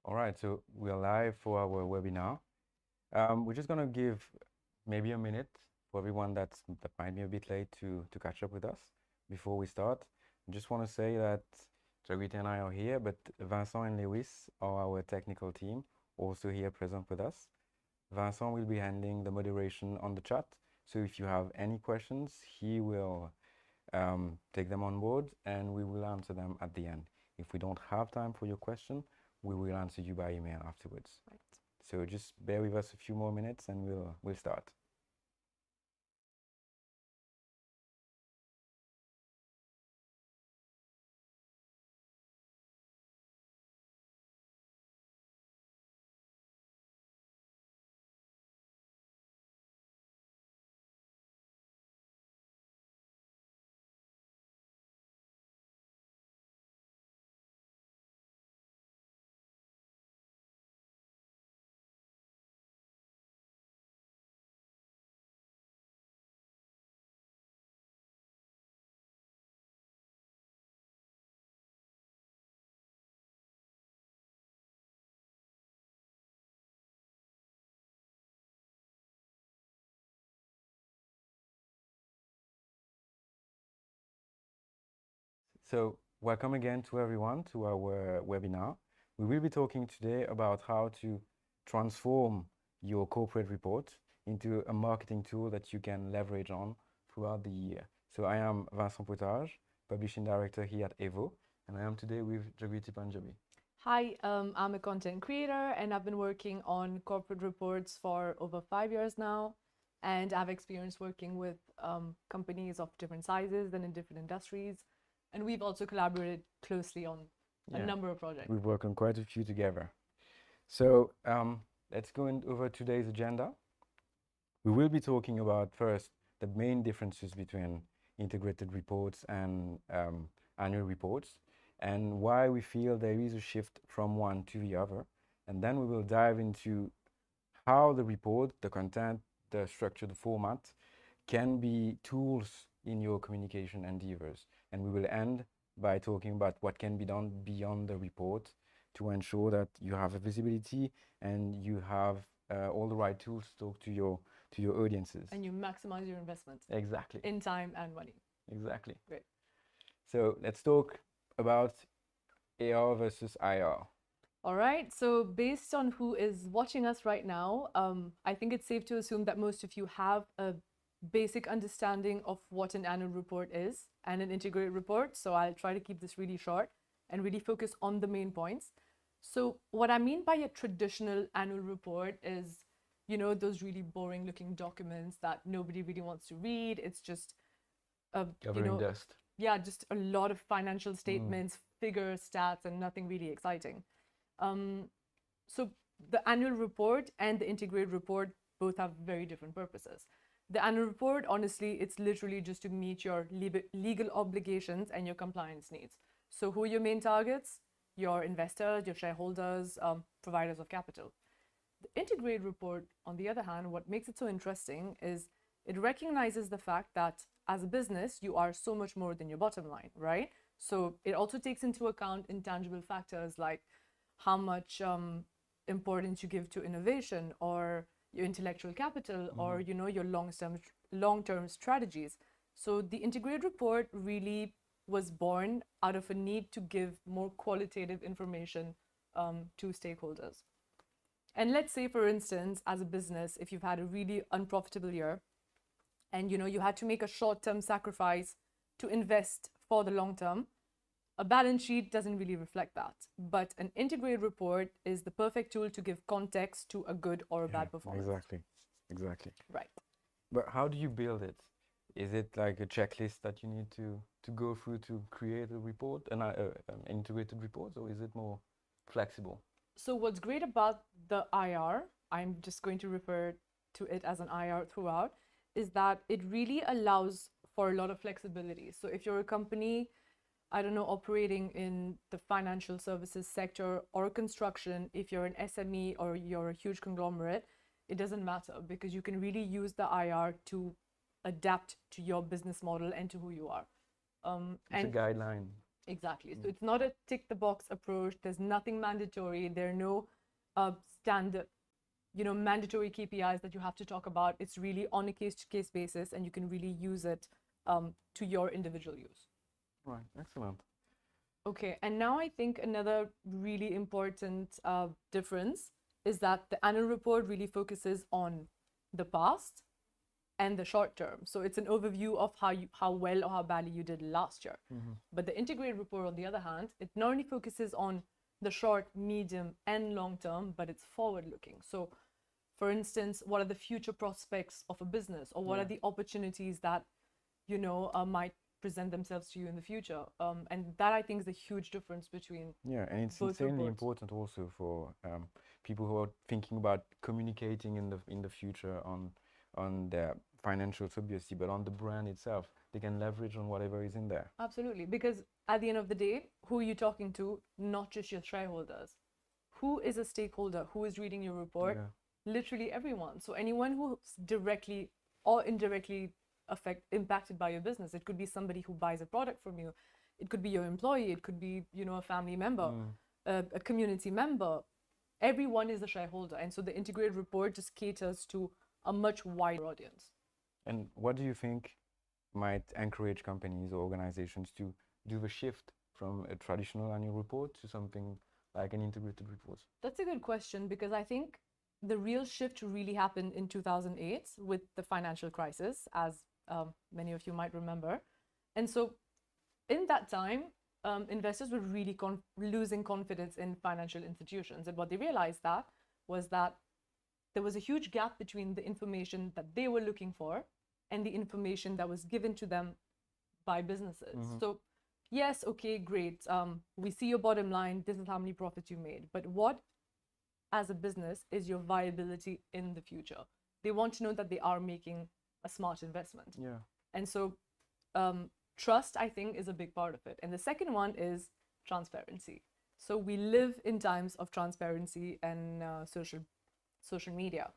All right, so we're live for our webinar. We're just gonna give maybe a minute for everyone that might be a bit late to catch up with us before we start. I just want to say that Jagwita and I are here, but Vincent and Lewis are our technical team, also here present with us. Vincent will be handling the moderation on the chat, so if you have any questions, he will take them on board and we will answer them at the end. If we don't have time for your question, we will answer you by email afterwards. Right. So just bear with us a few more minutes and we'll start. So welcome again to everyone to our webinar. We will be talking today about how to transform your corporate report into a marketing tool that you can leverage on throughout the year. So I am Vincent Potage, Publishing Director here at Evo, and I am today with Jagriti Panjabi. Hi, I'm a content creator and I've been working on corporate reports for over 5 years now. And I've experience working with companies of different sizes and in different industries. And we've also collaborated closely on a number of projects. We've worked on quite a few together. So let's go over today's agenda. We will be talking about first the main differences between integrated reports and annual reports and why we feel there is a shift from one to the other. And then we will dive into how the report, the content, the structure, the format can be tools in your communication endeavors. And we will end by talking about what can be done beyond the report to ensure that you have a visibility and you have all the right tools to talk to your audiences. And you maximize your investment. Exactly. In time and money. Exactly. Great. So let's talk about AR versus IR. All right. So based on who is watching us right now, I think it's safe to assume that most of you have a basic understanding of what an annual report is and an integrated report. So I'll try to keep this really short and really focus on the main points. So what I mean by a traditional annual report is, those really boring looking documents that nobody really wants to read. It's just, Covering dust. Yeah, just a lot of financial statements, figures, stats, and nothing really exciting. So the annual report and the integrated report both have very different purposes. The annual report, honestly, it's literally just to meet your legal obligations and your compliance needs. So who are your main targets? Your investors, your shareholders, providers of capital. The integrated report, on the other hand, what makes it so interesting is it recognizes the fact that as a business, you are so much more than your bottom line, right? So it also takes into account intangible factors like how much importance you give to innovation or your intellectual capital or your long-term strategies. So the integrated report really was born out of a need to give more qualitative information to stakeholders. And let's say, for instance, as a business, if you've had a really unprofitable year and you had to make a short-term sacrifice to invest for the long term, a balance sheet doesn't really reflect that. But an integrated report is the perfect tool to give context to a good or a bad performance. Exactly. Right. But how do you build it? Is it like a checklist that you need to go through to create a report, an integrated report, or is it more flexible? So what's great about the IR, I'm just going to refer to it as an IR throughout, is that it really allows for a lot of flexibility. So if you're a company, I don't know, operating in the financial services sector or construction, if you're an SME or you're a huge conglomerate, it doesn't matter because you can really use the IR to adapt to your business model and to who you are. It's a guideline. Exactly. So it's not a tick the box approach. There's nothing mandatory. There are no standard, mandatory KPIs that you have to talk about. It's really on a case to case basis, and you can really use it to your individual use. Right, excellent. Okay, and now I think another really important difference is that the annual report really focuses on the past and the short term. So it's an overview of how well or how badly you did last year. But the integrated report, on the other hand, it not only focuses on the short, medium, and long term, but it's forward looking. So for instance, what are the future prospects of a business, or what are the opportunities that might present themselves to you in the future? And that, I think, is a huge difference between Yeah, and it's both insanely reports. important also for people who are thinking about communicating in the future on their financials, obviously, but on the brand itself. They can leverage on whatever is in there. Absolutely, because at the end of the day, who are you talking to? Not just your shareholders. Who is a stakeholder? Who is reading your report? Yeah. Literally everyone. So anyone who's directly or indirectly impacted by your business. It could be somebody who buys a product from you. It could be your employee. It could be, a family member, a community member. Everyone is a shareholder. And so the integrated report just caters to a much wider audience. And what do you think might encourage companies or organizations to do the shift from a traditional annual report to something like an integrated report? That's a good question, because I think the real shift really happened in 2008 with the financial crisis, as many of you might remember. And so in that time, investors were really losing confidence in financial institutions. And what they realized was that there was a huge gap between the information that they were looking for and the information that was given to them by businesses. So yes, okay, great. We see your bottom line. This is how many profits you made. But what, as a business, is your viability in the future? They want to know that they are making a smart investment. Yeah. And so trust, I think, is a big part of it. And the second one is transparency. So we live in times of transparency and social media.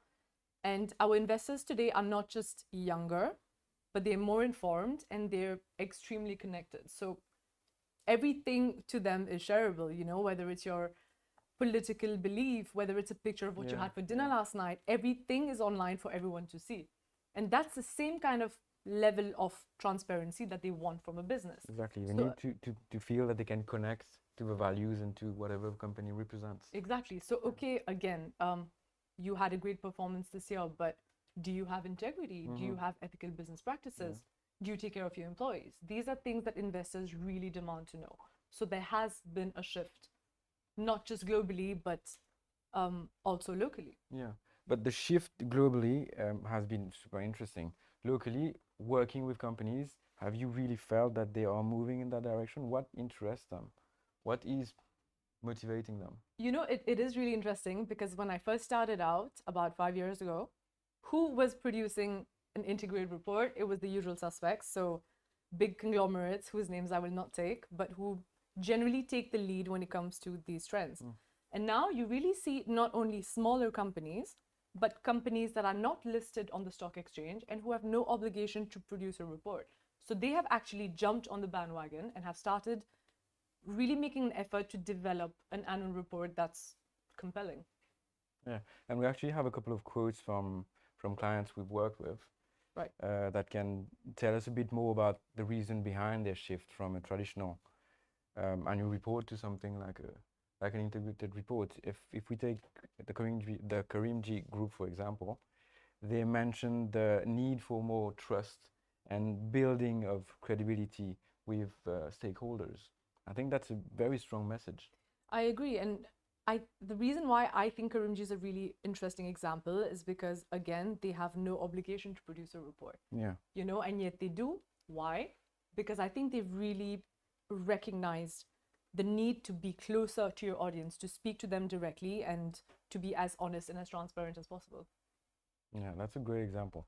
And our investors today are not just younger, but they're more informed and they're extremely connected. So everything to them is shareable, whether it's your political belief, whether it's a picture of what you had for dinner last night, everything is online for everyone to see. And that's the same kind of level of transparency that they want from a business. Exactly. They need to feel that they can connect to the values and to whatever the company represents. Exactly. So, okay, again, you had a great performance this year, but do you have integrity? Do you have ethical business practices? Do you take care of your employees? These are things that investors really demand to know. So there has been a shift, not just globally, but also locally. Yeah, but the shift globally has been super interesting. Locally, working with companies, have you really felt that they are moving in that direction? What interests them? What is motivating them? It is really interesting, because when I first started out about 5 years ago, who was producing an integrated report? It was the usual suspects. So big conglomerates whose names I will not take, but who generally take the lead when it comes to these trends. And now you really see not only smaller companies, but companies that are not listed on the stock exchange and who have no obligation to produce a report. So they have actually jumped on the bandwagon and have started really making an effort to develop an annual report that's compelling. Yeah, and we actually have a couple of quotes from clients we've worked with, right, that can tell us a bit more about the reason behind their shift from a traditional annual report to something like an integrated report. If we take the Karimjee Group, for example, they mentioned the need for more trust and building of credibility with stakeholders. I think that's a very strong message. I agree. And the reason why I think Karimjee is a really interesting example is because, again, they have no obligation to produce a report. Yeah. And yet they do. Why? Because I think they've really recognized the need to be closer to your audience, to speak to them directly, and to be as honest and as transparent as possible. Yeah, that's a great example.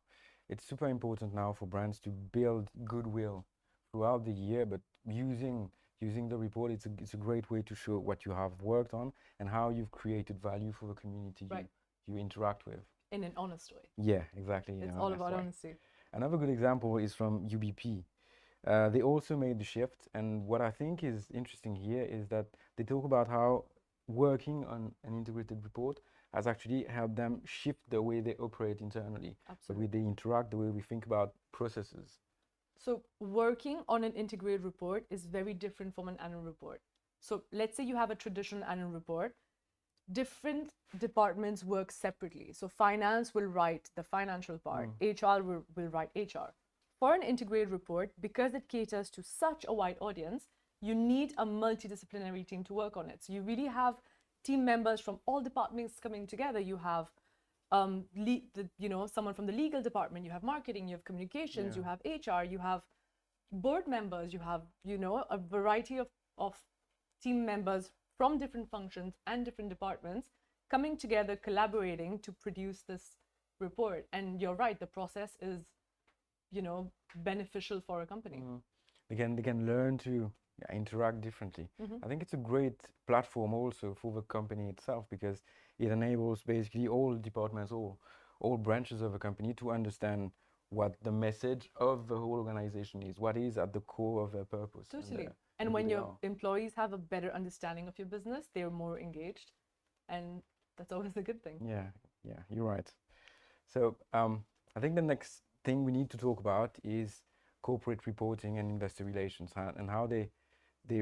It's super important now for brands to build goodwill throughout the year, but using the report, it's a great way to show what you have worked on and how you've created value for the community you interact with. In an honest way. Yeah, exactly. It's all about honesty. Another good example is from UBP. They also made the shift, and what I think is interesting here is that they talk about how working on an integrated report has actually helped them shift the way they operate internally, the way Absolutely. they interact, the way we think about processes. So working on an integrated report is very different from an annual report. So let's say you have a traditional annual report. Different departments work separately. So finance will write the financial part, HR will write HR. For an integrated report, because it caters to such a wide audience, you need a multidisciplinary team to work on it. So you really have team members from all departments coming together. You have someone from the legal department, you have marketing, you have communications, you have HR, you have board members, you have a variety of team members from different functions and different departments coming together, collaborating to produce this report. And you're right, the process is beneficial for a company. They can learn to interact differently. I think it's a great platform also for the company itself, because it enables basically all departments, all branches of a company to understand what the message of the whole organization is, what is at the core of their purpose. Totally. And And who when they your are. employees have a better understanding of your business, they're more engaged, and that's always a good thing. Yeah, you're right. So I think the next thing we need to talk about is corporate reporting and investor relations, and how they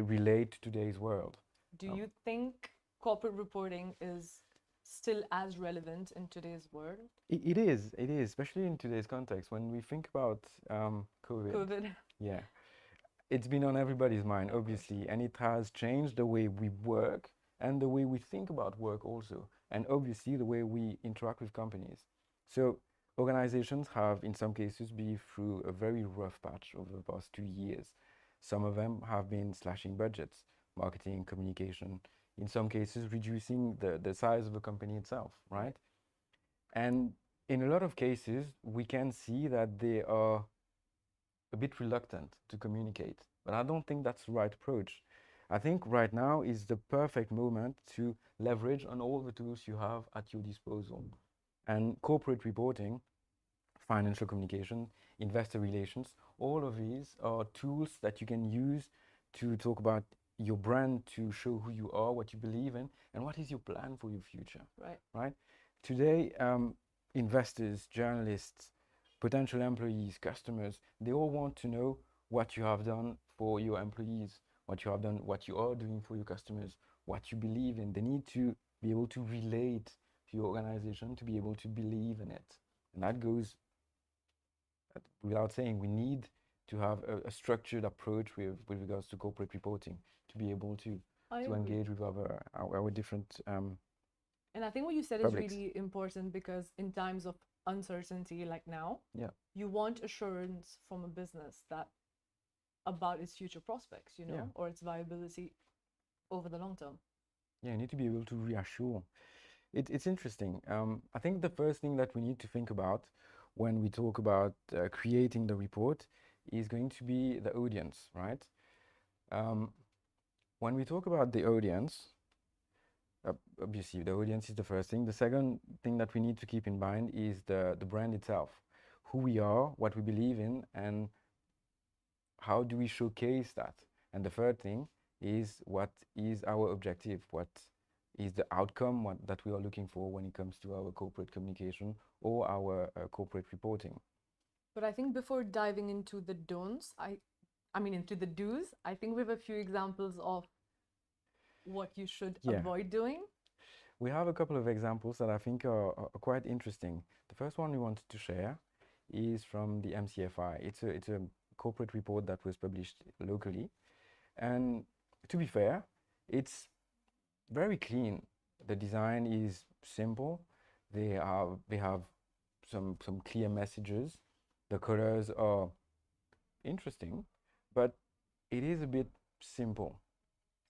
relate to today's world. Do you think corporate reporting is still as relevant in today's world? It is, especially in today's context. When we think about COVID, COVID. yeah, it's been on everybody's mind, Of course. obviously, and it has changed the way we work and the way we think about work also, and obviously the way we interact with companies. So organizations have, in some cases, been through a very rough patch over the past 2 years. Some of them have been slashing budgets, marketing, communication, in some cases reducing the size of the company itself, right? And in a lot of cases, we can see that they are a bit reluctant to communicate. But I don't think that's the right approach. I think right now is the perfect moment to leverage on all the tools you have at your disposal. And corporate reporting, financial communication, investor relations, all of these are tools that you can use to talk about your brand, to show who you are, what you believe in, and what is your plan for your future. Right. Right? Today, investors, journalists, potential employees, customers, they all want to know what you have done for your employees, what you have done, what you are doing for your customers, what you believe in. They need to be able to relate to your organization, to be able to believe in it. And that goes without saying. We need to have a structured approach with regards to corporate reporting to be able to I to agree. engage with our different And I think what you said publics. is really important, because in times of uncertainty like now, Yeah. you want assurance from a business that about its future prospects, Yeah. or its viability over the long term. Yeah, you need to be able to reassure. It's interesting. I think the first thing that we need to think about when we talk about creating the report is going to be the audience, right? When we talk about the audience, obviously the audience is the first thing. The second thing that we need to keep in mind is the brand itself, who we are, what we believe in, and how do we showcase that. And the third thing is what is our objective, what is the outcome that we are looking for when it comes to our corporate communication or our corporate reporting. But I think before diving into the don'ts, I mean into the do's, I think we have a few examples of what you should Yeah. avoid doing. We have a couple of examples that I think are quite interesting. The first one we wanted to share is from the MCFI. It's a corporate report that was published locally, and to be fair, it's very clean. The design is simple. They have some clear messages. The colors are interesting, but it is a bit simple.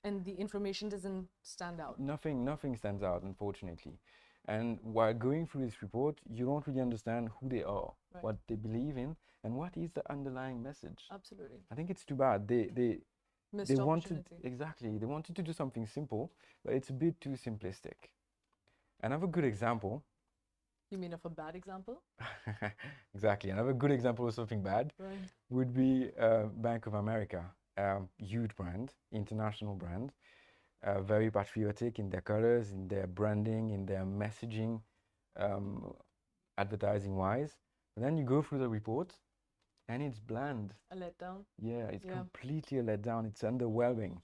And the information doesn't stand out. Nothing stands out, unfortunately. And while going through this report, you don't really understand who they are, Right. what they believe in, and what is the underlying message. Absolutely. I think it's too bad. Missed They wanted, opportunity. exactly, they wanted to do something simple, but it's a bit too simplistic. Another good example You mean of a bad example? Exactly. Another good example of something bad Right. would be Bank of America, huge brand, international brand, very patriotic in their colors, in their branding, in their messaging, um, advertising wise. But then you go through the report and it's bland. A letdown. Yeah, it's Yeah. completely a letdown. It's underwhelming.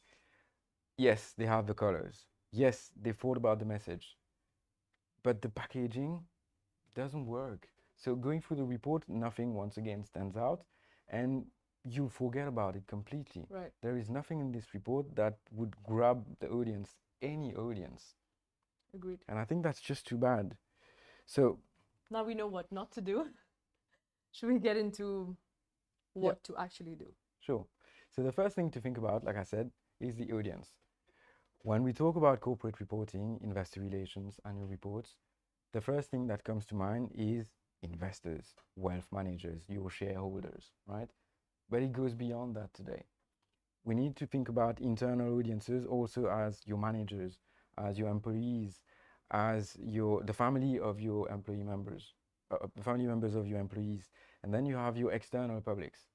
Yes, they have the colors. Yes, they thought about the message, but the packaging doesn't work. So going through the report, nothing once again stands out, and you forget about it completely. Right. There is nothing in this report that would grab the audience, any audience. Agreed. And I think that's just too bad. So Now we know what not to do. Should we get into what to actually do? sure. So the first thing to think about, like I said, is the audience. When we talk about corporate reporting, investor relations, annual reports, the first thing that comes to mind is investors, wealth managers, your shareholders, right? But it goes beyond that today. We need to think about internal audiences also as your managers, as your employees, as the family of your employee members, the family members of your employees. And then you have your external publics.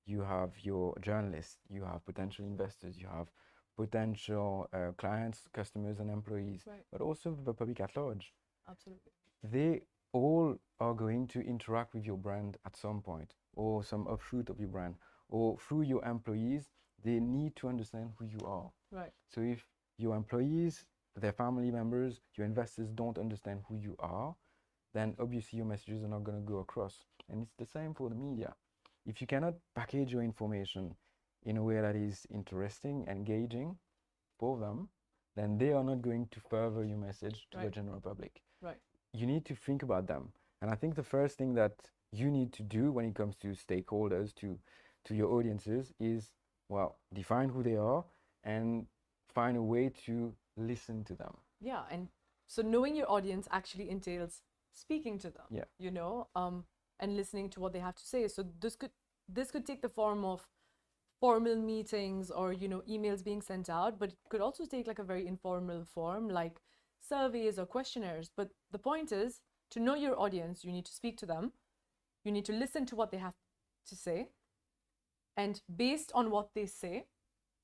You have your journalists, you have potential investors, you have potential clients, customers, and employees, Right. but also the public at large. Absolutely. They all are going to interact with your brand at some point, or some offshoot of your brand, or through your employees. They need to understand who you are. Right. So if your employees, their family members, your investors don't understand who you are, then obviously your messages are not going to go across. And it's the same for the media. If you cannot package your information in a way that is interesting, engaging for them, then they are not going to further your message to the Right. general public. Right. You need to think about them. And I think the first thing that you need to do when it comes to stakeholders, to your audiences, is, well, define who they are and find a way to listen to them. Yeah. And so knowing your audience actually entails speaking to them. Yeah. You know, and listening to what they have to say. So this could take the form of formal meetings or, you know, emails being sent out, but it could also take like a very informal form, like surveys or questionnaires. But the point is, to know your audience, you need to speak to them, you need to listen to what they have to say, and based on what they say,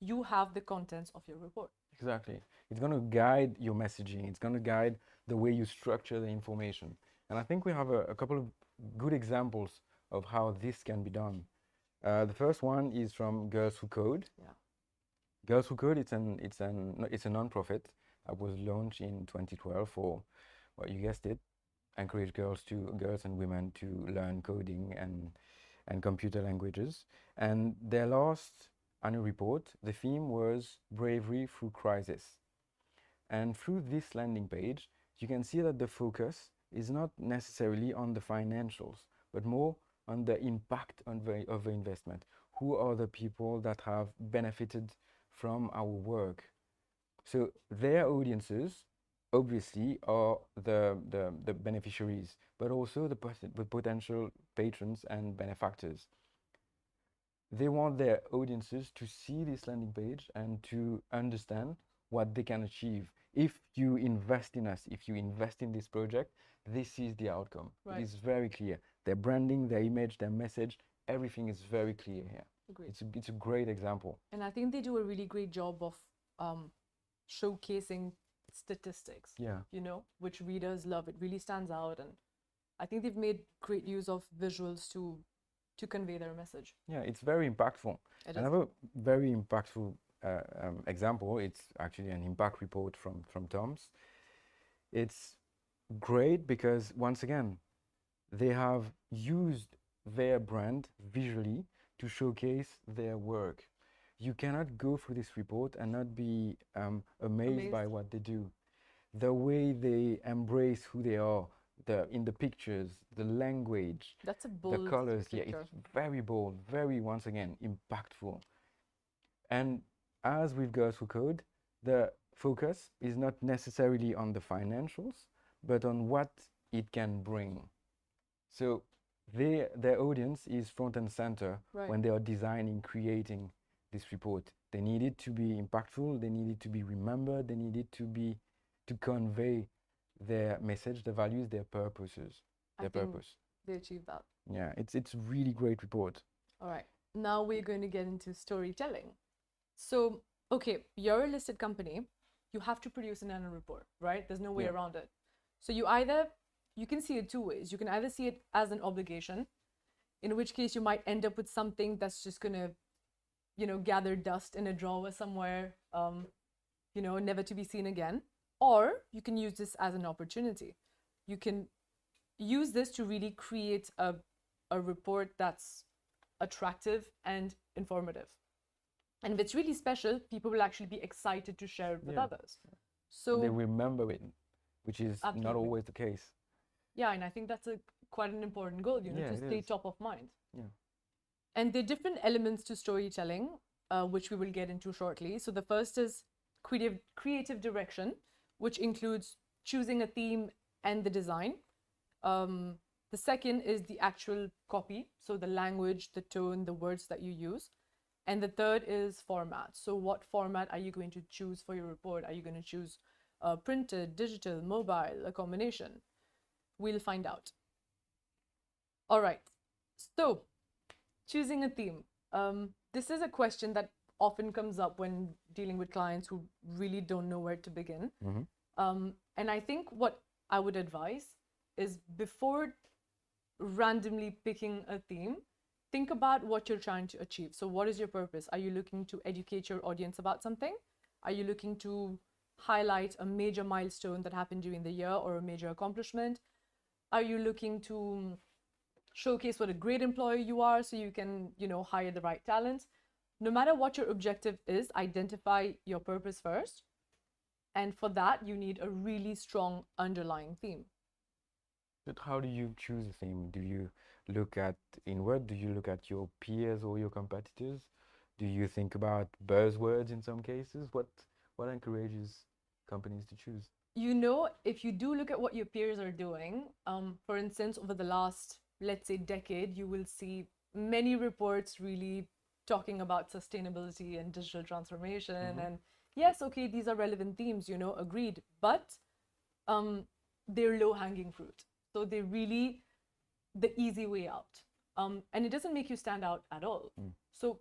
you have the contents of your report. Exactly. It's going to guide your messaging. It's going to guide the way you structure the information. And I think we have a couple of good examples of how this can be done. The first one is from Girls Who Code. Yeah. Girls Who Code, it's a non-profit that was launched in 2012 for, well, you guessed it, encourage girls and women to learn coding and computer languages. And their last annual report, the theme was bravery through crisis. And through this landing page, you can see that the focus is not necessarily on the financials, but more on the impact of the investment. Who are the people that have benefited from our work? So their audiences obviously are the beneficiaries, but also the potential patrons and benefactors. They want their audiences to see this landing page and to understand what they can achieve. If you invest in us, if you invest in this project, this is the outcome. Right. It is very clear. Their branding, their image, their message, everything is very clear here. Agreed. It's a great example. And I think they do a really great job of showcasing statistics, Yeah. you know, which readers love. It really stands out, and I think they've made great use of visuals to convey their message. Yeah, it's very impactful. It is. Another very impactful example, it's actually an impact report from Tom's. It's great because, once again, they have used their brand visually to showcase their work. You cannot go through this report and not be amazed by what they do. The way they embrace who they are, in the pictures, the language, That's a bold the colors, yeah, picture. it's very bold, very, once again, impactful. And as with Girls Who Code, the focus is not necessarily on the financials, but on what it can bring. So their audience is front and center Right. when they are designing, creating this report. They need it to be impactful, they need it to be remembered, they need it to convey their message, their values, their purposes, I their think purpose. they achieve that. Yeah, it's really great report. All right. Now we're going to get into storytelling. So, okay, you're a listed company. You have to produce an annual report, right? There's no way Yeah. around it. So you can see it two ways. You can either see it as an obligation, in which case you might end up with something that's just going to, gather dust in a drawer somewhere, never to be seen again. Or you can use this as an opportunity. You can use this to really create a report that's attractive and informative. And if it's really special, people will actually be excited to share it with Yeah. others. So They remember it, which is not Absolutely. always the case. yeah, and I think that's quite an important goal, Yeah, to it stay is. top of mind. Yeah. And there are different elements to storytelling, which we will get into shortly. So the first is creative direction, which includes choosing a theme and the design. The second is the actual copy, so the language, the tone, the words that you use. And the third is format. So what format are you going to choose for your report? Are you going to choose printed, digital, mobile, a combination? We'll find out. All right. So choosing a theme. This is a question that often comes up when dealing with clients who really don't know where to begin. And I think what I would advise is, before randomly picking a theme, think about what you're trying to achieve. So what is your purpose? Are you looking to educate your audience about something? Are you looking to highlight a major milestone that happened during the year or a major accomplishment? Are you looking to showcase what a great employer you are so you can, hire the right talent? No matter what your objective is, identify your purpose first. And for that, you need a really strong underlying theme. But how do you choose a theme? Do you look at inward? Do you look at your peers or your competitors? Do you think about buzzwords in some cases? What encourages companies to choose? If you do look at what your peers are doing, for instance, over the last, let's say, decade, you will see many reports really talking about sustainability and digital transformation. And yes, okay, these are relevant themes, agreed, but they're low-hanging fruit. So they're really the easy way out. And it doesn't make you stand out at all. So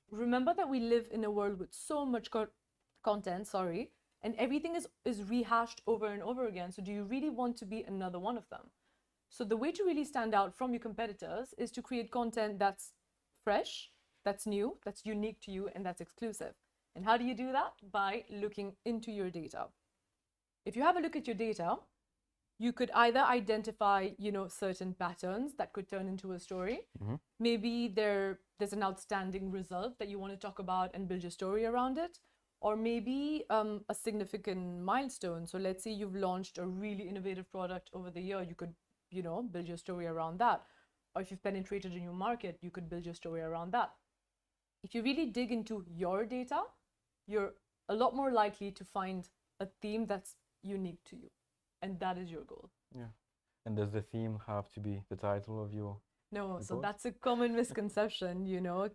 remember that we live in a world with so much content, and everything is rehashed over and over again. So do you really want to be another one of them? So the way to really stand out from your competitors is to create content that's fresh, that's new, that's unique to you, and that's exclusive. And how do you do that? By looking into your data. If you have a look at your data, you could either identify, certain patterns that could turn into a story. Maybe there's an outstanding result that you want to talk about and build your story around it. Or maybe a significant milestone. So let's say you've launched a really innovative product over the year. You could, build your story around that. Or if you've penetrated a new market, you could build your story around that. If you really dig into your data, you're a lot more likely to find a theme that's unique to you. And that is your goal. Yeah. And does the theme have to be the title of your No, so report? that's a common misconception,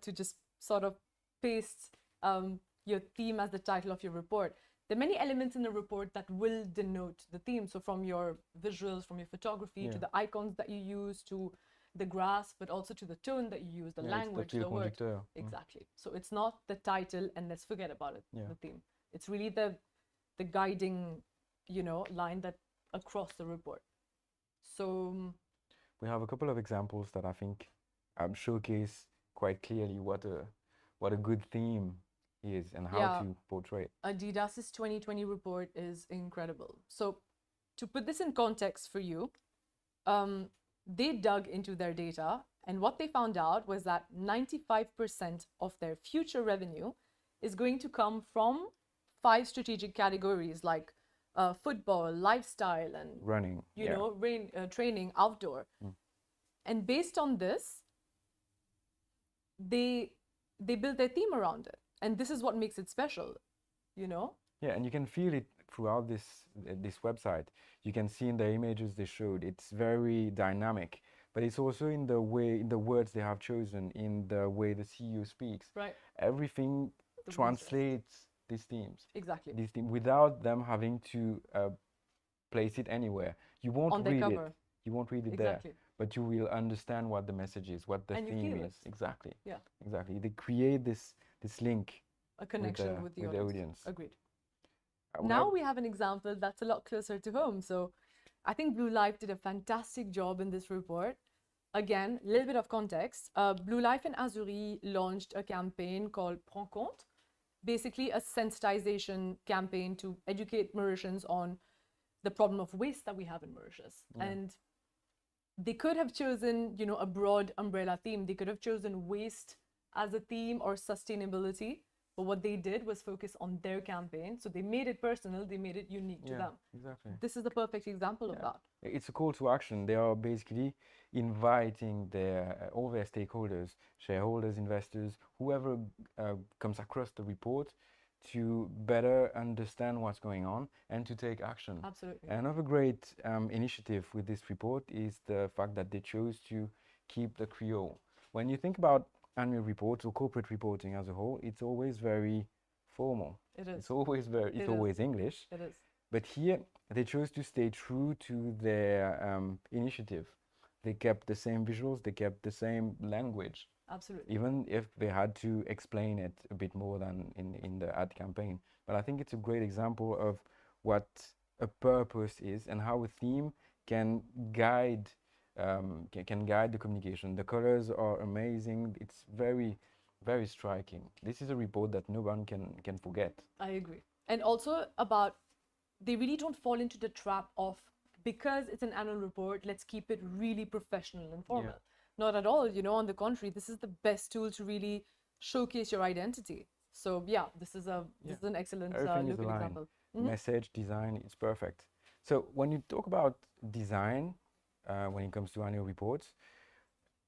to just sort of paste your theme as the title of your report. There are many elements in the report that will denote the theme. So from your visuals, from your photography, to the icons that you use, to the graphs, but also to the tone that you use, the language, the word. Exactly. So it's not the title and let's forget about it, the theme. It's really the guiding, line that across the report. So we have a couple of examples that I think showcase quite clearly what a good theme is and how to portray it. Adidas's 2020 report is incredible. So to put this in context for you, they dug into their data, and what they found out was that 95% of their future revenue is going to come from 5 strategic categories like football, lifestyle, and running, training, outdoor. And based on this, they built their theme around it. And this is what makes it special, Yeah, and you can feel it throughout this website. You can see in the images they showed, it's very dynamic, but it's also in the words they have chosen, in the way the CEO speaks. Right. Everything translates these themes. Exactly. These themes without them having to place it anywhere. You won't On their read it. cover. You won't read it Exactly. there, but you will understand what the message is, what the And you theme feel is. it. Exactly. Yeah. Exactly. They create this link A connection with the with the audience. audience. Agreed. We Now have- we have an example that's a lot closer to home. So I think Blue Life did a fantastic job in this report. Again, a little bit of context. Blue Life and Azuri launched a campaign called Prends Compte, basically a sensitization campaign to educate Mauritians on the problem of waste that we have in Mauritius. And they could have chosen, you know, a broad umbrella theme. They could have chosen waste as a theme or sustainability. But what they did was focus on their campaign. So they made it personal, they made it unique to them. Exactly. This is the perfect example of that. It's a call to action. They are basically inviting all their stakeholders, shareholders, investors, whoever comes across the report, to better understand what's going on and to take action. Absolutely. Another great initiative with this report is the fact that they chose to keep the Creole. When you think about annual reports or corporate reporting as a whole, it's always very formal. It is. It's always It is. always English. It is. But here they chose to stay true to their initiative. They kept the same visuals, they kept the same language, Absolutely. even if they had to explain it a bit more than in the ad campaign. But I think it's a great example of what a purpose is and how a theme can guide can guide the communication. The colors are amazing. It's very, very striking. This is a report that no one can forget. I agree. And also about they really don't fall into the trap of, because it's an annual report, let's keep it really professional and formal. Not at all, you know, on the contrary, this is the best tool to really showcase your identity. So yeah, this is an excellent Everything is look at aligned. example. Message, design, it's perfect. So when you talk about design, when it comes to annual reports,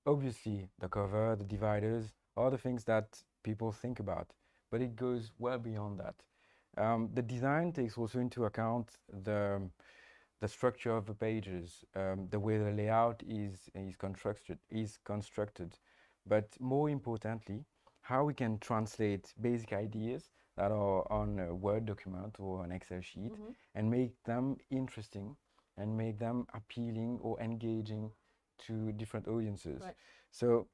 obviously the cover, the dividers are the things that people think about, but it goes well beyond that. The design takes also into account the structure of the pages, the way the layout is constructed, but more importantly, how we can translate basic ideas that are on a Word document or an Excel sheet and make them interesting and make them appealing or engaging to different audiences. Right. So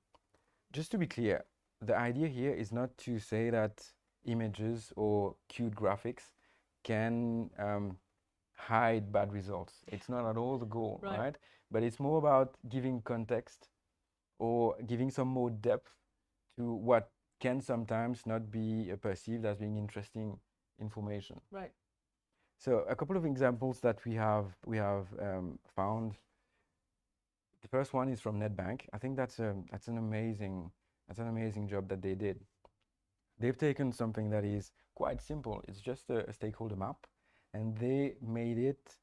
just to be clear, the idea here is not to say that images or cute graphics can hide bad results. It's not at all the goal, right? But it's more about giving context or giving some more depth to what can sometimes not be perceived as being interesting information. Right. So a couple of examples that we have found. The first one is from Nedbank. I think that's an amazing job that they did. They've taken something that is quite simple. It's just a stakeholder map, and they made it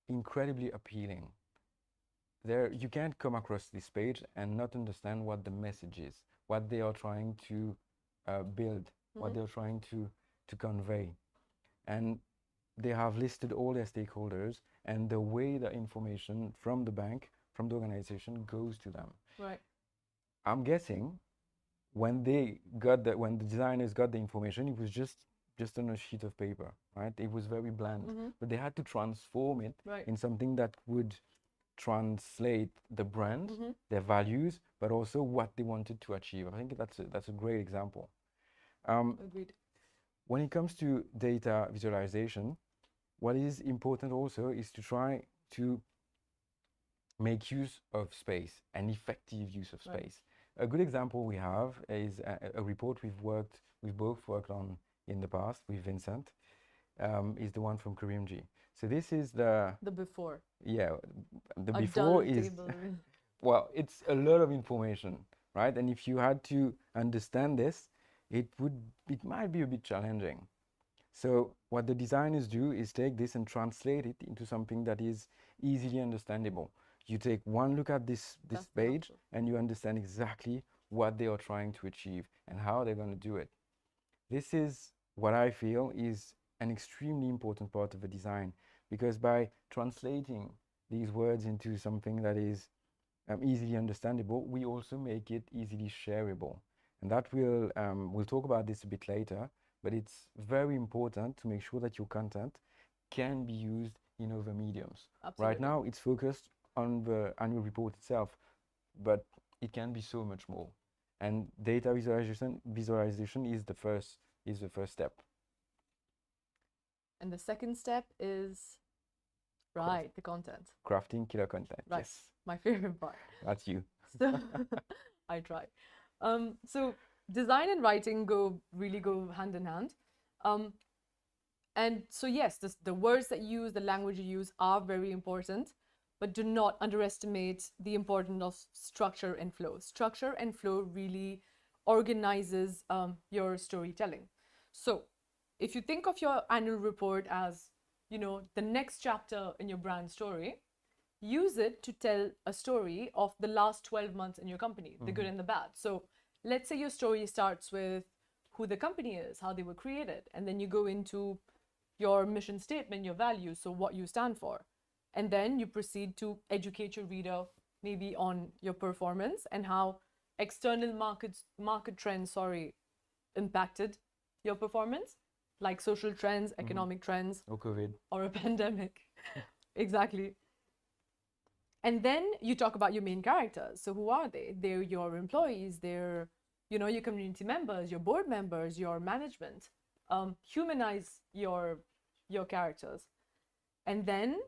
incredibly appealing. There, you can't come across this page and not understand what the message is, what they are trying to build, what they're trying to convey. And they have listed all their stakeholders and the way the information from the bank, from the organization, goes to them. Right. I'm guessing when the designers got the information, it was just on a sheet of paper, right? It was very bland, but they had to transform it in something that would translate the brand, their values, but also what they wanted to achieve. I think that's a great example. Agreed. When it comes to data visualization, what is important also is to try to make use of space, an effective use of space. A good example we have is a report we've both worked on in the past with Vincent, is the one from Karimjee. So this is the before. Yeah, the A before dull is table. well, it's a lot of information, right? And if you had to understand this, it might be a bit challenging. So what the designers do is take this and translate it into something that is easily understandable. You take one look at this page and you understand exactly what they are trying to achieve and how they're going to do it. This is what I feel is an extremely important part of the design, because by translating these words into something that is easily understandable, we also make it easily shareable. And that we'll talk about this a bit later, but it's very important to make sure that your content can be used in other mediums. Absolutely. Right now, it's focused on the annual report itself, but it can be so much more. And data visualization is the first step. And the second step is, right, the content. Crafting killer content. Right, Yes, my favorite part. that's you. So I try. So design and writing really go hand in hand. And so yes, the words that you use, the language you use are very important, but do not underestimate the importance of structure and flow. Structure and flow really organizes your storytelling. So if you think of your annual report as, you know, the next chapter in your brand story, use it to tell a story of the last 12 months in your company, the good and the bad. So let's say your story starts with who the company is, how they were created, and then you go into your mission statement, your values, so what you stand for. And then you proceed to educate your reader maybe on your performance and how external market trends, impacted your performance, like social trends, economic trends, Or COVID. or a pandemic. Exactly. And then you talk about your main characters. So who are they? They're your employees, they're, you know, your community members, your board members, your management. Humanize your characters. And then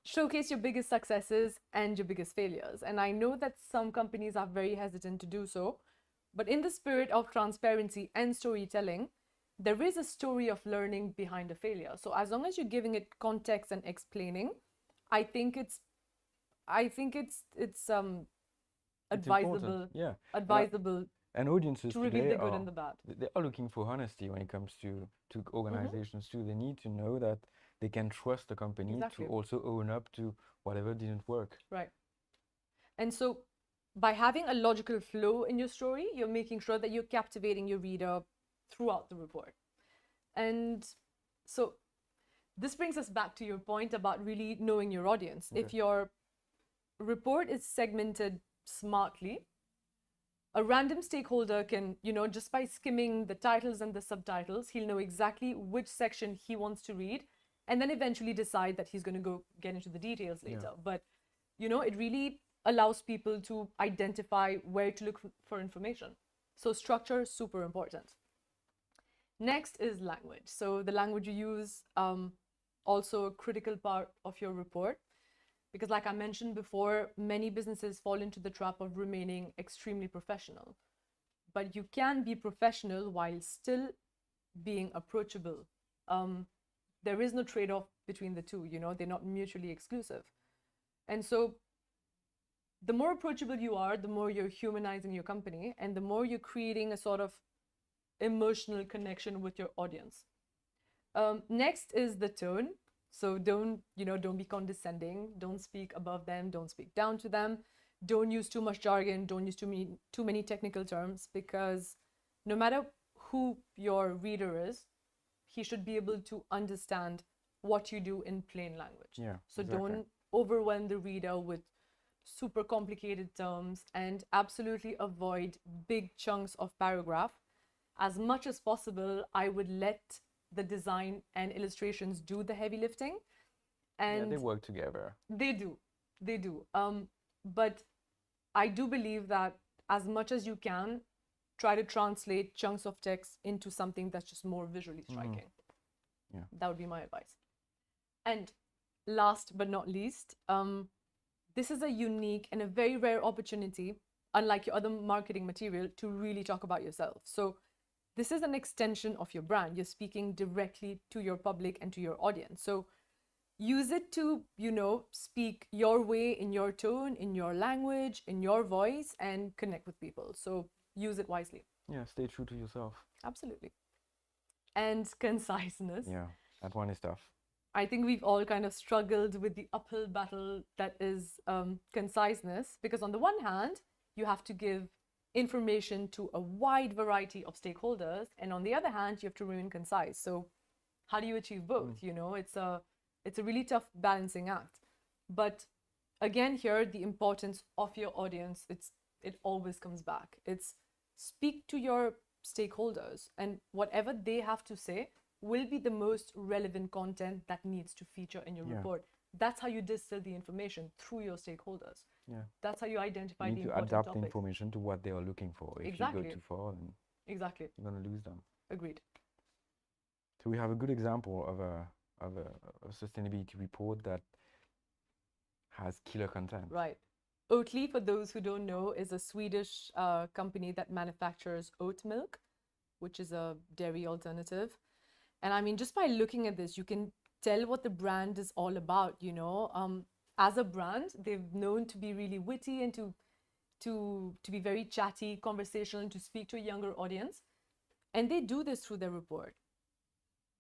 showcase your biggest successes and your biggest failures. And I know that some companies are very hesitant to do so, but in the spirit of transparency and storytelling, there is a story of learning behind a failure. So as long as you're giving it context and explaining, I think it's It's advisable, important. Yeah. advisable And audiences to reveal today the good are and the bad. they are looking for honesty when it comes to organizations too. They need to know that they can trust the company Exactly. to also own up to whatever didn't work. Right. And so by having a logical flow in your story, you're making sure that you're captivating your reader throughout the report. And so this brings us back to your point about really knowing your audience. If Okay. your report is segmented smartly, a random stakeholder can, you know, just by skimming the titles and the subtitles, he'll know exactly which section he wants to read and then eventually decide that he's going to go get into the details later. But, you know, it really allows people to identify where to look for information. So structure is super important. Next is language. So the language you use, also a critical part of your report, because like I mentioned before, many businesses fall into the trap of remaining extremely professional. But you can be professional while still being approachable. There is no trade-off between the two, you know, they're not mutually exclusive. And so the more approachable you are, the more you're humanizing your company and the more you're creating a sort of emotional connection with your audience. Next is the tone. So don't be condescending, don't speak above them, don't speak down to them, don't use too much jargon, don't use too many technical terms, because no matter who your reader is, he should be able to understand what you do in plain language. Yeah. So exactly. don't overwhelm the reader with super complicated terms, and absolutely avoid big chunks of paragraph. As much as possible, I would let the design and illustrations do the heavy lifting. And Yeah, they work together. they do. But I do believe that as much as you can, try to translate chunks of text into something that's just more visually striking. Yeah. That would be my advice. And last but not least, this is a unique and a very rare opportunity, unlike your other marketing material, to really talk about yourself. So this is an extension of your brand. You're speaking directly to your public and to your audience. So use it to, speak your way, in your tone, in your language, in your voice, and connect with people. So use it wisely. Yeah, stay true to yourself. Absolutely. And conciseness. Yeah, that one is tough. I think we've all kind of struggled with the uphill battle that is conciseness, because on the one hand, you have to give information to a wide variety of stakeholders, and on the other hand, you have to remain concise. So how do you achieve both? It's a really tough balancing act. But again, here, the importance of your audience, it always comes back. It's speak to your stakeholders, and whatever they have to say, will be the most relevant content that needs to feature in your Yeah. report. That's how you distill the information through your stakeholders. Yeah. That's how you identify You the need to important adapt the topics. information to what they are looking for. If you Exactly. go too far, then Exactly. you're gonna lose them. Agreed. So we have a good example of a sustainability report that has killer content. Right. Oatly, for those who don't know, is a Swedish company that manufactures oat milk, which is a dairy alternative. And I mean, just by looking at this, you can tell what the brand is all about, you know. As a brand, they've known to be really witty and to be very chatty, conversational, and to speak to a younger audience. And they do this through their report.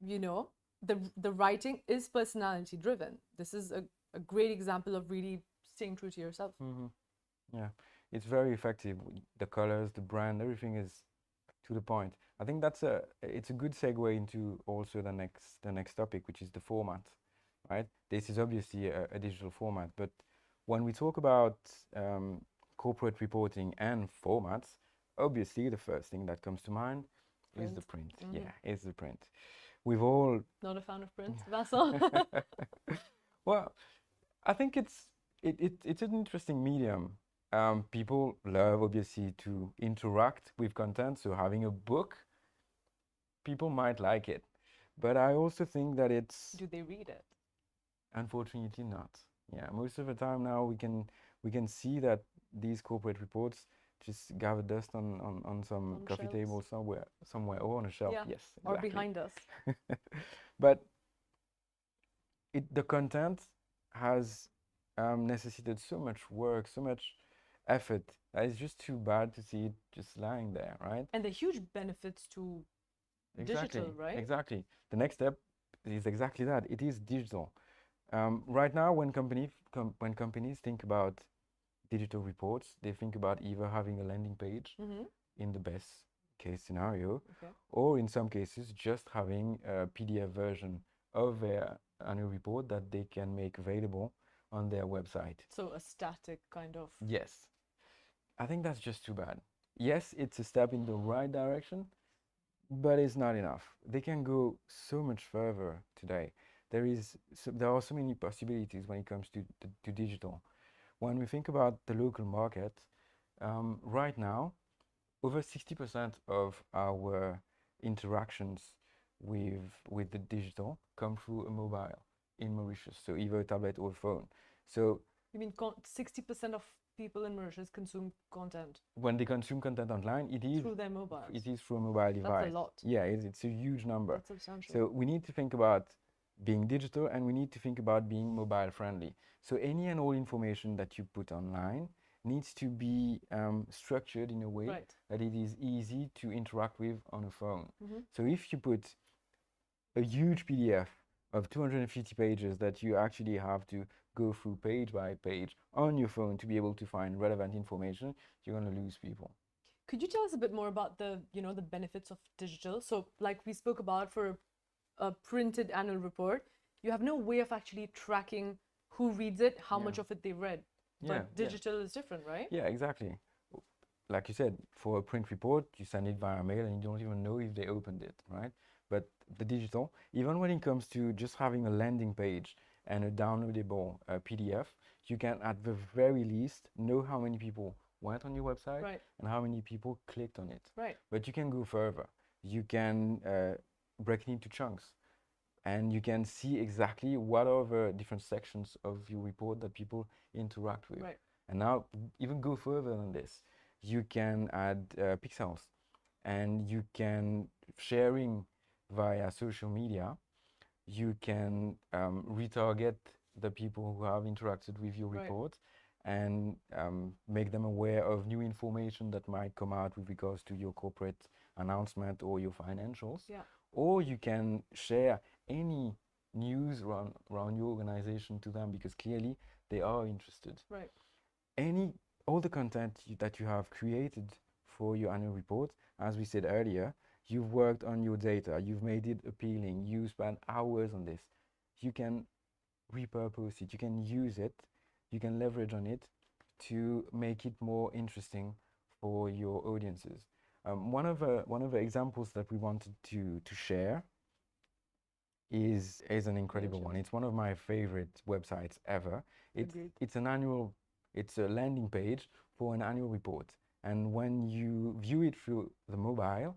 You know, the writing is personality driven. This is a great example of really staying true to yourself. Mm-hmm. Yeah, it's very effective. The colors, the brand, everything is to the point. I think it's a good segue into also the next topic, which is the format, right? This is obviously a digital format, but when we talk about corporate reporting and formats, obviously the first thing that comes to mind is the print. Mhm. Yeah, is the print. We've all Not a fan of print, Vassal. well, I think it's an interesting medium. People love obviously to interact with content, so having a book, people might like it, but I also think that it's Do they read it? unfortunately not. Yeah, most of the time now we can see that these corporate reports just gather dust on some On coffee shelves. table somewhere or on a shelf. Yeah, Yes, or exactly. behind us. But the content has necessitated so much work, so much effort that it's just too bad to see it just lying there, right? And the huge benefits to Exactly, digital, right? exactly. The next step is exactly that. It is digital. Right now, when companies think about digital reports, they think about either having a landing page Mm-hmm. in the best case scenario, Okay. or in some cases, just having a PDF version of their annual report that they can make available on their website. So a static kind of. Yes. I think that's just too bad. Yes, it's a step in the right direction, but it's not enough. They can go so much further today. There are so many possibilities when it comes to digital. When we think about the local market, right now, over 60% of our interactions with the digital come through a mobile in Mauritius, so either a tablet or a phone. So You mean 60% of people in Mauritius consume content when they consume content online, through their mobiles? it is through a mobile device. That's a lot. Yeah, it's a huge number. That's substantial. So we need to think about being digital and we need to think about being mobile friendly. So any and all information that you put online needs to be structured in a way Right. that it is easy to interact with on a phone. Mhm. So if you put a huge PDF of 250 pages that you actually have to go through page by page on your phone to be able to find relevant information, you're going to lose people. Could you tell us a bit more about the benefits of digital? So, like we spoke about for a printed annual report, you have no way of actually tracking who reads it, how much Yeah. of it they read. Yeah, But digital is different, right? Yeah, exactly. Like you said, for a print report, you send it via mail and you don't even know if they opened it, right? But the digital, even when it comes to just having a landing page and a downloadable PDF, you can at the very least know how many people went on your website Right. and how many people clicked on it. Right. But you can go further. You can break it into chunks and you can see exactly what are the different sections of your report that people interact with. Right. And now, even go further than this, you can add pixels and you can sharing via social media. You can retarget the people who have interacted with your Right. report and make them aware of new information that might come out with regards to your corporate announcement or your financials. Yeah. Or you can share any news around your organization to them because clearly they are interested. Right. All the content that you have created for your annual report, as we said earlier, you've worked on your data, you've made it appealing, you spent hours on this. You can repurpose it, you can use it, you can leverage on it to make it more interesting for your audiences. One of the examples that we wanted to share is an incredible one. Mailchimp. It's one of my favorite websites ever. Agreed. It's a landing page for an annual report. And when you view it through your mobile,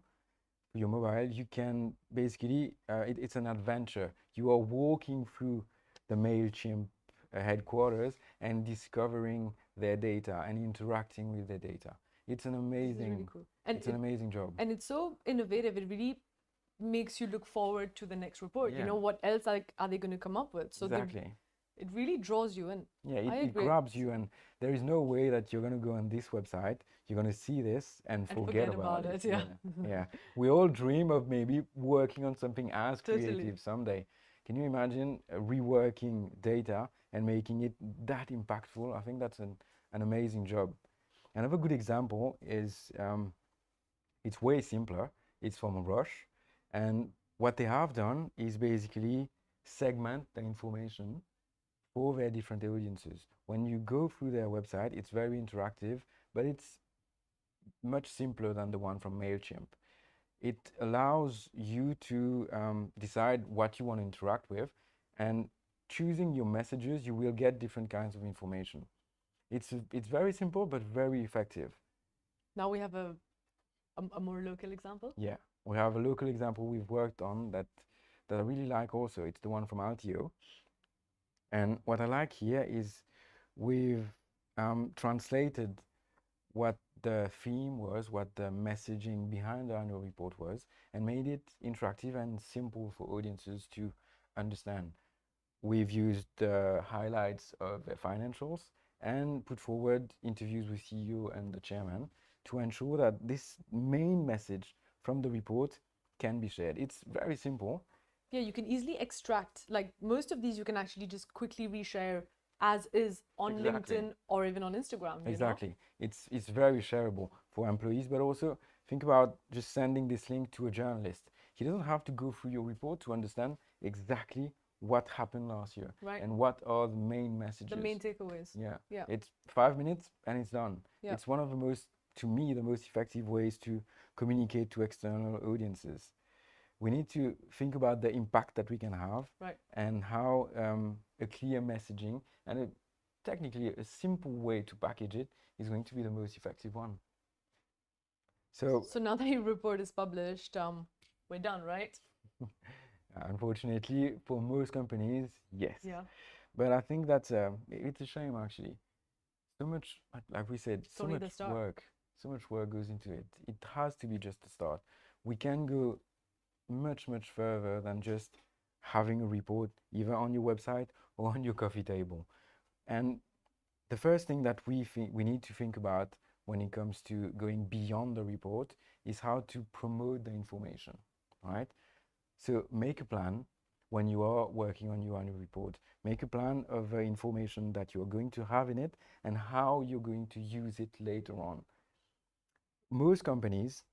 you can basically, it's an adventure. You are walking through the MailChimp headquarters and discovering their data and interacting with their data. It's an This is amazing, really cool. And it's an amazing job. and it's so innovative. It really makes you look forward to the next report. You Yeah. know, what else are they going to come up with? So Exactly. it really draws you in. Yeah, I it agree. grabs you, and there is no way that you're going to go on this website, you're going to see this and forget about it. yeah. Yeah. We all dream of maybe working on something as Totally. creative someday. Can you imagine reworking data and making it that impactful? I think that's an amazing job. Another good example is it's way simpler. It's from Rush. And what they have done is basically segment the information for their different audiences. When you go through their website, it's very interactive, but it's much simpler than the one from MailChimp. It allows you to decide what you want to interact with, and choosing your messages, you will get different kinds of information. It's very simple, but very effective. Now we have a more local example. Yeah, we have a local example we've worked on that I really like also. It's the one from Altio. And what I like here is we've translated what the theme was, what the messaging behind the annual report was, and made it interactive and simple for audiences to understand. We've used the highlights of the financials and put forward interviews with CEO and the chairman to ensure that this main message from the report can be shared. It's very simple. Yeah, you can easily extract, like most of these you can actually just quickly reshare as is on Exactly. LinkedIn or even on Instagram. You know? Exactly. It's very shareable for employees, but also think about just sending this link to a journalist. He doesn't have to go through your report to understand exactly what happened last year Right. and what are the main messages. The main takeaways. Yeah. Yeah. It's 5 minutes and it's done. Yeah. It's one of the most, to me, the most effective ways to communicate to external audiences. We need to think about the impact that we can have, Right. and how a clear messaging and technically a simple way to package it is going to be the most effective one. So now that your report is published, we're done, right? unfortunately, for most companies, yes. Yeah. But I think that's it's a shame actually. So much, like we said, It's only the start. so much work goes into it. It has to be just the start. We can go much further than just having a report either on your website or on your coffee table. And the first thing that we need to think about when it comes to going beyond the report is how to promote the information, right? So make a plan when you are working on your annual report. Make a plan of the information that you're going to have in it and how you're going to use it later on. Most companies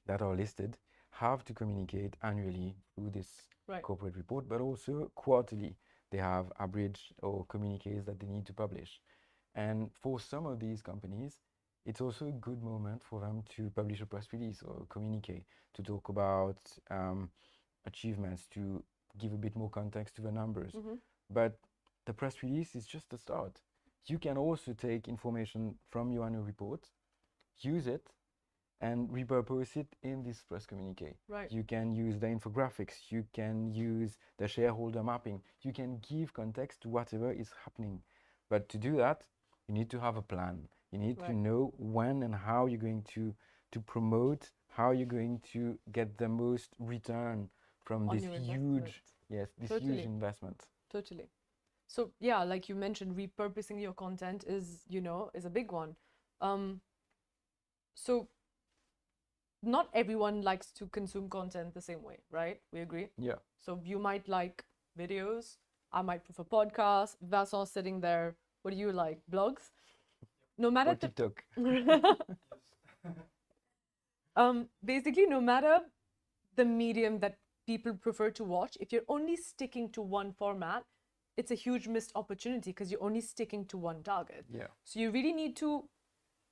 that are listed have to communicate annually through this Right. corporate report, but also quarterly. They have average or communiques that they need to publish. And for some of these companies, it's also a good moment for them to publish a press release or a communique to talk about achievements, to give a bit more context to the numbers. Mm-hmm. But the press release is just the start. You can also take information from your annual report, use it, and repurpose it in this press communique. Right. You can use the infographics, you can use the shareholder mapping, you can give context to whatever is happening. But to do that, you need to have a plan. You need to Right. know when and how you're going to promote, how you're going to get the most return from On this your huge, investment. this Totally. huge investment. Totally. So yeah, like you mentioned, repurposing your content is a big one. So not everyone likes to consume content the same way, right? We agree? Yeah. So you might like videos, I might prefer podcasts, Vincent's sitting there. What do you like? Blogs? No matter Or TikTok. basically, no matter the medium that people prefer to watch, if you're only sticking to one format, it's a huge missed opportunity because you're only sticking to one target. Yeah. So you really need to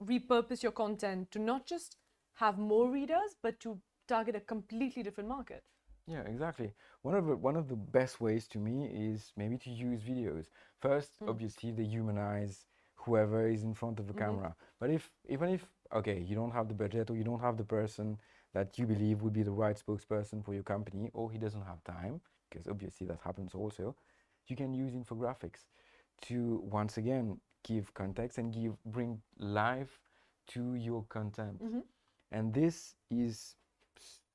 repurpose your content to not just have more readers, but to target a completely different market. Yeah, exactly. One of the best ways to me is maybe to use videos. First, obviously, they humanize whoever is in front of the camera. But if even if okay, you don't have the budget or you don't have the person that you believe would be the right spokesperson for your company, or he doesn't have time, because obviously that happens also, you can use infographics to once again give context and bring life to your content. And this is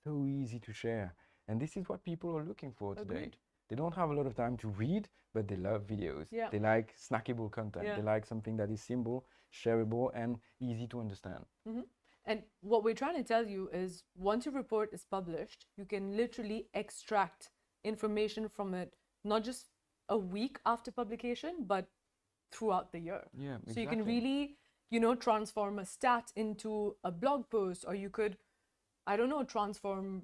so easy to share. And this is what people are looking for today. Agreed. They don't have a lot of time to read, but they love videos. Yeah. They like snackable content. Yeah. They like something that is simple, shareable, and easy to understand. And what we're trying to tell you is once your report is published, you can literally extract information from it, not just a week after publication, but throughout the year. Yeah, So you can exactly. really, you know, transform a stat into a blog post, or you could, I don't know, transform,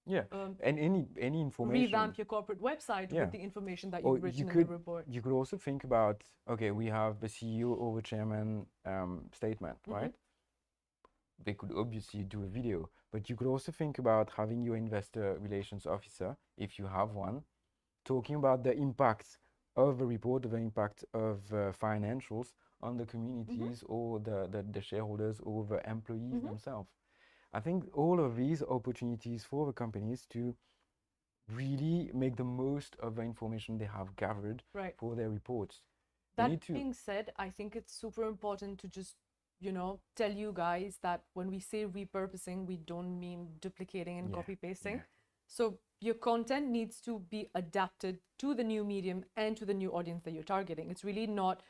Yeah, and any information. revamp your corporate website Yeah. with the information that Or you've written you in could the report. you could also think about, okay, we have the CEO or the chairman statement, right? They could obviously do a video, but you could also think about having your investor relations officer, if you have one, talking about the impact of the report, the impact of financials on the communities or the shareholders or the employees themselves. I think all of these are opportunities for the companies to really make the most of the information they have gathered Right. for their reports. They That need to, being said, I think it's super important to just, you know, tell you guys that when we say repurposing, we don't mean duplicating and Yeah, copy pasting. yeah. So your content needs to be adapted to the new medium and to the new audience that you're targeting. It's really not,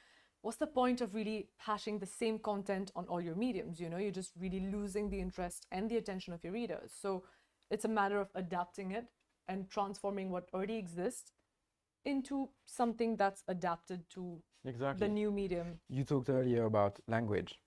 what's the point of really hashing the same content on all your mediums? You know, you're just really losing the interest and the attention of your readers. So it's a matter of adapting it and transforming what already exists into something that's adapted to Exactly. the new medium. You talked earlier about language.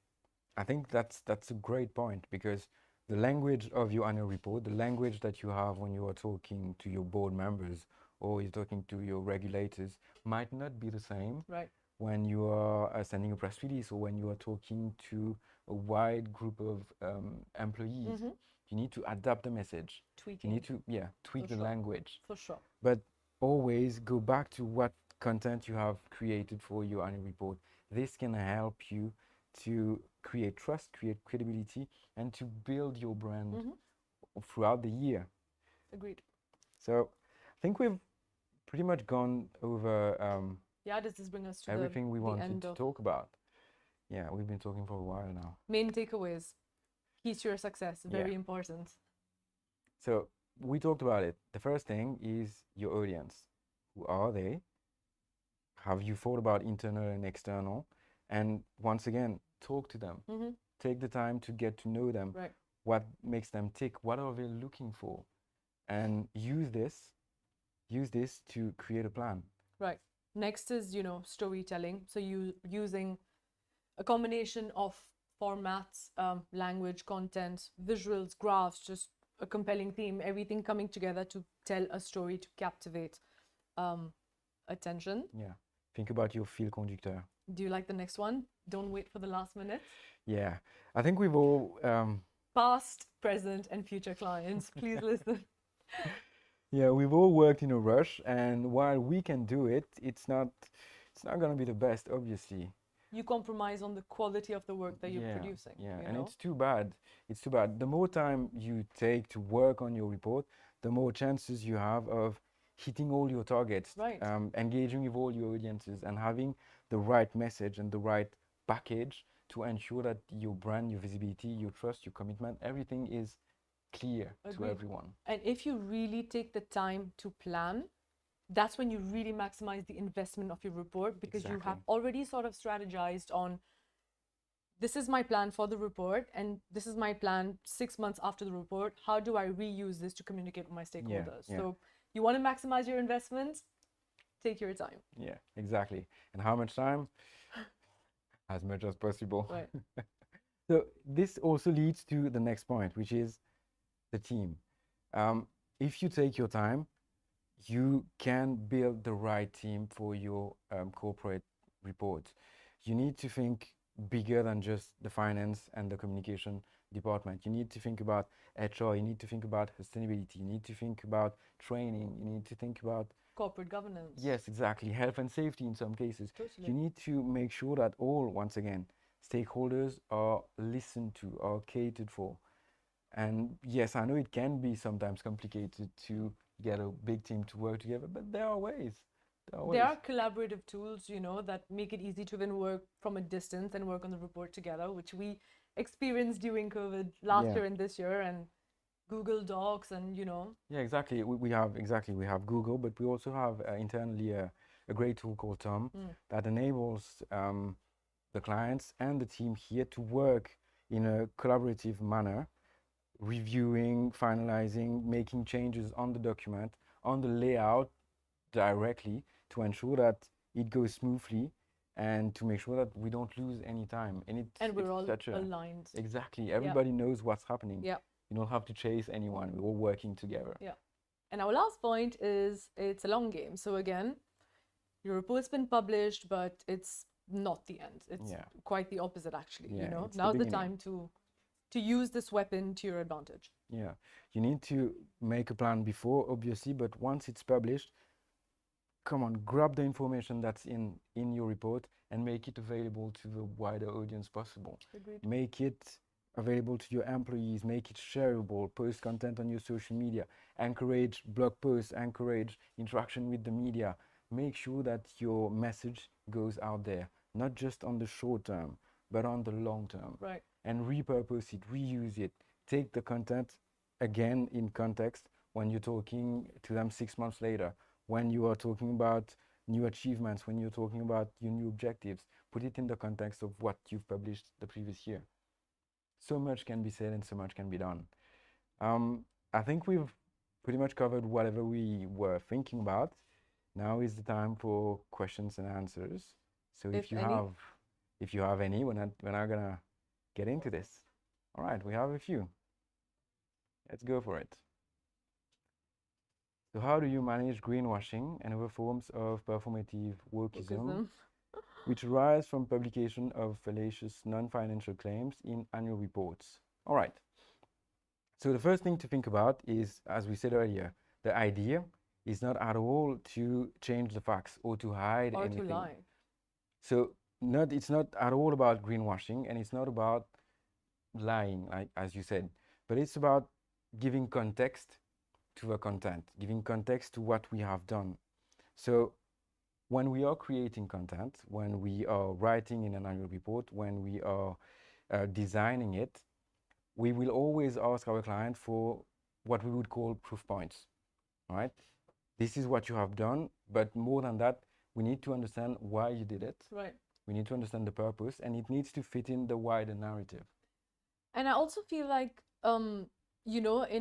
I think that's a great point, because the language of your annual report, the language that you have when you are talking to your board members or you're talking to your regulators, might not be the same Right. when you are sending a press release or when you are talking to a wide group of employees. You need to adapt the message. Tweaking. You need to tweak the sure. language. For sure. But always go back to what content you have created for your annual report. This can help you to create trust, create credibility, and to build your brand throughout the year. Agreed. So I think we've pretty much gone over Yeah, does this bring us to everything we the wanted end to of talk about. Yeah, we've been talking for a while now. main takeaways? Keys to your success, very Yeah. important. So we talked about it. The first thing is your audience. Who are they? Have you thought about internal and external? And once again, talk to them. Take the time to get to know them. Right. What makes them tick? What are they looking for? And use this to create a plan. Right. Next is, you know, storytelling. So you using a combination of formats, language, content, visuals, graphs, just a compelling theme, everything coming together to tell a story to captivate attention. Yeah. Think about your fil conducteur. Do you like the next one? Don't wait for the last minute. Yeah. I think we've all Past, present, and future clients, please listen. yeah, we've all worked in a rush, and while we can do it, it's not gonna be the best, obviously. You compromise on the quality of the work that you're Yeah, producing. yeah, you and know? it's too bad. It's too bad. The more time you take to work on your report, the more chances you have of hitting all your targets, Right. engaging with all your audiences, and having the right message and the right package to ensure that your brand, your visibility, your trust, your commitment, everything is clear to Agreed. everyone. And if you really take the time to plan, that's when you really maximize the investment of your report, because you have Exactly. already sort of strategized on, this is my plan for the report and this is my plan 6 months after the report. How do I reuse this to communicate with my stakeholders? yeah. So you want to maximize your investments, take your time. Yeah, exactly. And how much time? As much as possible. Right. So this also leads to the next point, which is the team. If you take your time, you can build the right team for your corporate report. You need to think bigger than just the finance and the communication department. You need to think about HR, you need to think about sustainability, you need to think about training, you need to think about, Corporate governance. yes, exactly, health and safety in some cases. Totally. You need to make sure that all, once again, stakeholders are listened to, are catered for. And yes, I know it can be sometimes complicated to get a big team to work together, but there are ways. There are ways. There are collaborative tools, that make it easy to even work from a distance and work on the report together, which we experienced during COVID last Yeah. year and this year, and Google Docs and, Yeah, exactly. We have Google, but we also have internally a great tool called Tom that enables the clients and the team here to work in a collaborative manner, reviewing, finalizing, making changes on the document, on the layout directly to ensure that it goes smoothly and to make sure that we don't lose any time. and we're it's all such a, aligned. exactly, everybody knows what's happening. Yeah. You don't have to chase anyone. We're all working together. Yeah. And our last point is it's a long game. So again, your report's been published, but it's not the end. It's Yeah. quite the opposite, actually. Yeah, it's the Now's the beginning. time to use this weapon to your advantage. Yeah, you need to make a plan before, obviously, but once it's published, come on, grab the information that's in your report and make it available to the wider audience possible. Agreed. Make it available to your employees, make it shareable, post content on your social media, encourage blog posts, encourage interaction with the media. Make sure that your message goes out there, not just on the short term, but on the long term. Right. And repurpose it, reuse it. Take the content again in context when you're talking to them 6 months later, when you are talking about new achievements, when you're talking about your new objectives. Put it in the context of what you've published the previous year. So much can be said and so much can be done. I think we've pretty much covered whatever we were thinking about. Now is the time for questions and answers. So If any. if you have any, we're not gonna get into this. All right, we have a few. Let's go for it. So how do you manage greenwashing and other forms of performative wokeism, which arise from publication of fallacious non-financial claims in annual reports? All right. So the first thing to think about is, as we said earlier, the idea is not at all to change the facts or to hide or anything. to lie. So it's not at all about greenwashing, and it's not about lying, like as you said, but it's about giving context to the content, giving context to what we have done. So when we are creating content, when we are writing in an annual report, when we are designing it, we will always ask our client for what we would call proof points, right? This is what you have done, but more than that, we need to understand why you did it. Right. We need to understand the purpose, and it needs to fit in the wider narrative. And I also feel like, in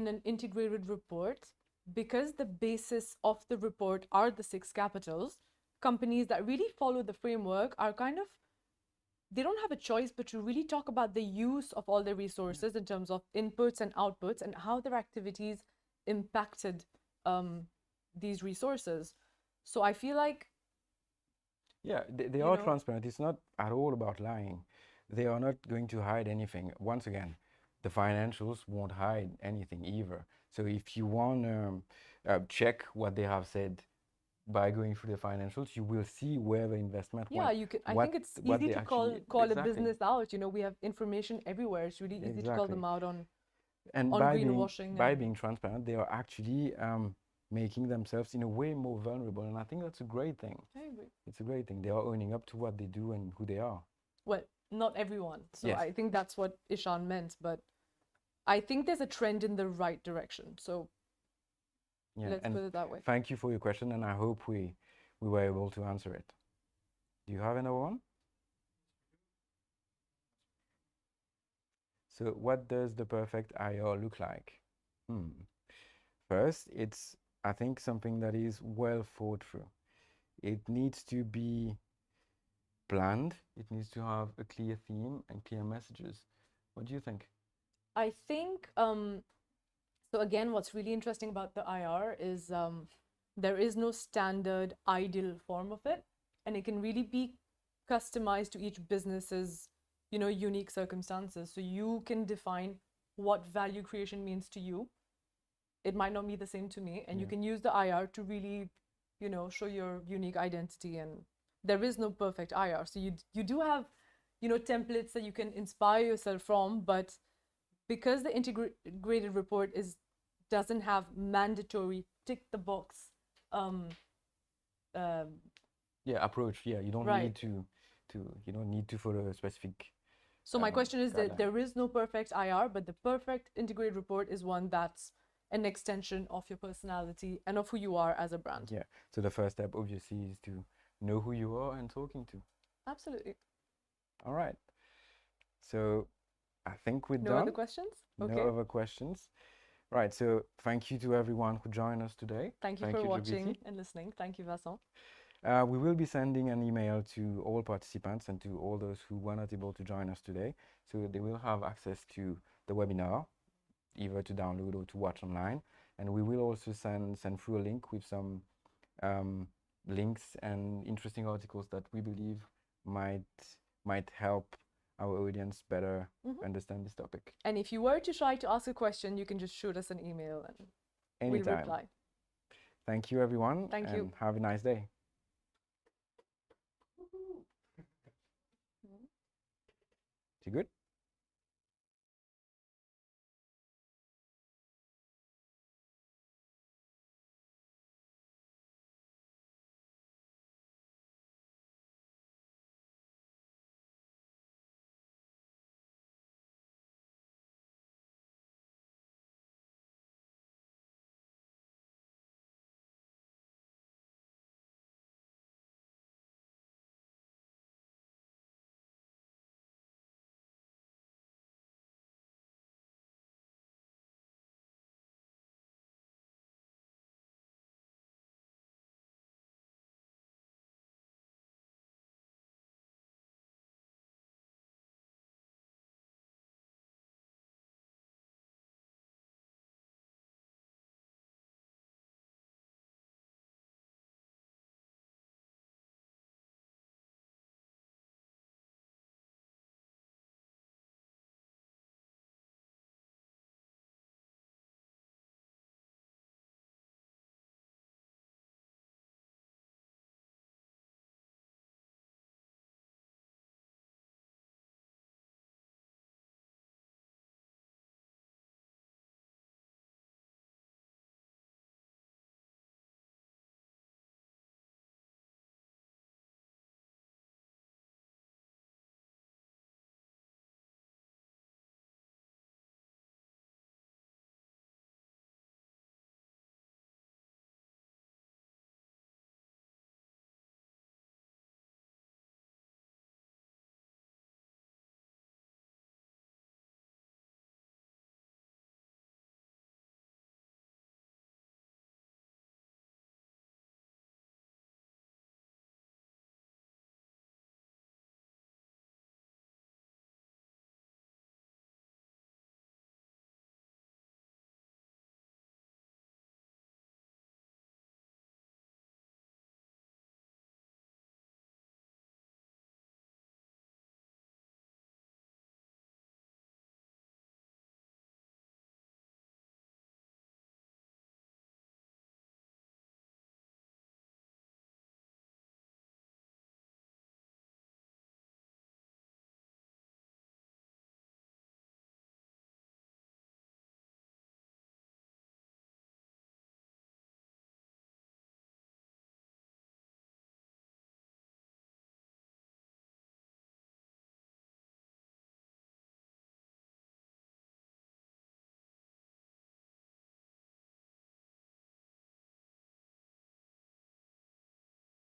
an integrated report, because the basis of the report are the 6 capitals, companies that really follow the framework are they don't have a choice but to really talk about the use of all their resources in terms of inputs and outputs and how their activities impacted these resources. So I feel like, yeah, they are transparent. It's not at all about lying. They are not going to hide anything. Once again, the financials won't hide anything either. So if you want to check what they have said by going through the financials, you will see where the investment went. you can. I think it's easy to call a business out. We have information everywhere. It's really easy to call them out on greenwashing. By being transparent, they are actually making themselves in a way more vulnerable, and I think that's a great thing. I agree. It's a great thing. They are owning up to what they do and who they are. Well, not everyone. So Yes. I think that's what Ishan meant, but I think there's a trend in the right direction. So Yeah, let's and put it that way. thank you for your question, and I hope we were able to answer it. Do you have another one? So what does the perfect IR look like? First, it's, I think, something that is well thought through. It needs to be planned. It needs to have a clear theme and clear messages. What do you think? I think, so again, what's really interesting about the IR is there is no standard ideal form of it, and it can really be customized to each business's unique circumstances. So you can define what value creation means to you. It might not be the same to me, and you can use the IR to really, show your unique identity. And there is no perfect IR. So you do have, templates that you can inspire yourself from, but because the integrated report doesn't have mandatory tick the box approach. You don't Right. need to you don't need to follow a specific. So my question is that guideline. there is no perfect IR, but the perfect integrated report is one that's an extension of your personality and of who you are as a brand. Yeah. So the first step obviously is to know who you are and talking to. Absolutely. All right. So I think we're No done. other questions? No Okay. other questions. Right. So thank you to everyone who joined us today. Thank you for Jyoti. watching and listening. Thank you, Vincent. We will be sending an email to all participants and to all those who were not able to join us today. So they will have access to the webinar, either to download or to watch online. And we will also send through a link with some links and interesting articles that we believe might help our audience better understand this topic. And if you were to try to ask a question, you can just shoot us an email and we'll Anytime. reply. Thank you, everyone. Thank you. And have a nice day. You good?